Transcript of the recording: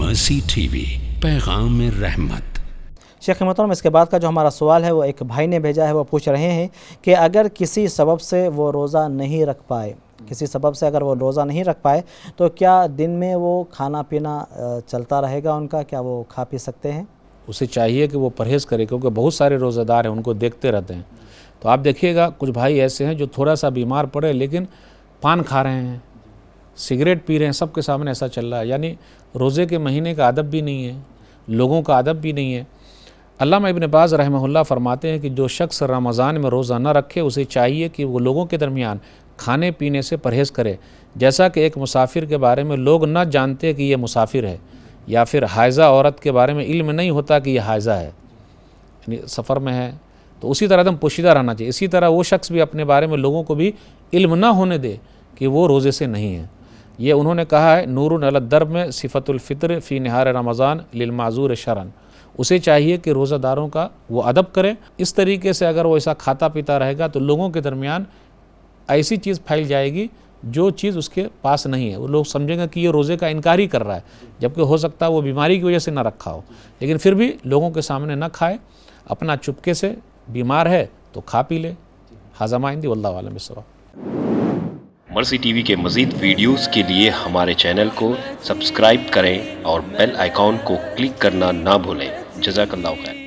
مرسی T V, پیغام رحمت۔ شیخ محترم، اس کے بعد کا جو ہمارا سوال ہے وہ ایک بھائی نے بھیجا ہے۔ وہ پوچھ رہے ہیں کہ اگر کسی سبب سے وہ روزہ نہیں رکھ پائے، اگر وہ روزہ نہیں رکھ پائے تو کیا دن میں وہ کھانا پینا چلتا رہے گا ان کا؟ کیا وہ کھا پی سکتے ہیں؟ اسے چاہیے کہ وہ پرہیز کرے، کیونکہ بہت سارے روزہ دار ہیں، ان کو دیکھتے رہتے ہیں۔ تو آپ دیکھیے گا کچھ بھائی ایسے ہیں جو تھوڑا سا بیمار پڑے لیکن پان کھا رہے ہیں، سگریٹ پی رہے ہیں، سب کے سامنے ایسا چل رہا ہے۔ یعنی روزے کے مہینے کا ادب بھی نہیں ہے، لوگوں کا ادب بھی نہیں ہے۔ علامہ ابن باز رحمہ اللہ فرماتے ہیں کہ جو شخص رمضان میں روزہ نہ رکھے اسے چاہیے کہ وہ لوگوں کے درمیان کھانے پینے سے پرہیز کرے، جیسا کہ ایک مسافر کے بارے میں لوگ نہ جانتے کہ یہ مسافر ہے، یا پھر حائضہ عورت کے بارے میں علم نہیں ہوتا کہ یہ حائضہ ہے، یعنی سفر میں ہے، تو اسی طرح دم پوشیدہ رہنا چاہیے۔ اسی طرح وہ شخص بھی اپنے بارے میں لوگوں کو بھی علم نہ ہونے دے کہ وہ روزے سے نہیں ہے۔ یہ انہوں نے کہا ہے نور علی الدرب میں صفت الفطر فی نہار رمضان للمعذور شرعن۔ اسے چاہیے کہ روزہ داروں کا وہ ادب کرے۔ اس طریقے سے اگر وہ ایسا کھاتا پیتا رہے گا تو لوگوں کے درمیان ایسی چیز پھیل جائے گی جو چیز اس کے پاس نہیں ہے، وہ لوگ سمجھیں گے کہ یہ روزے کا انکار ہی کر رہا ہے، جبکہ ہو سکتا ہے وہ بیماری کی وجہ سے نہ رکھا ہو، لیکن پھر بھی لوگوں کے سامنے نہ کھائے، اپنا چپکے سے، بیمار ہے تو کھا پی لے۔ ھذا ما عندی واللہ اعلم بالصواب۔ مرسی ٹی وی کے مزید ویڈیوز کے لیے ہمارے چینل کو سبسکرائب کریں اور بیل آئیکن کو کلک کرنا نہ بھولیں۔ جزاک اللہ خیر۔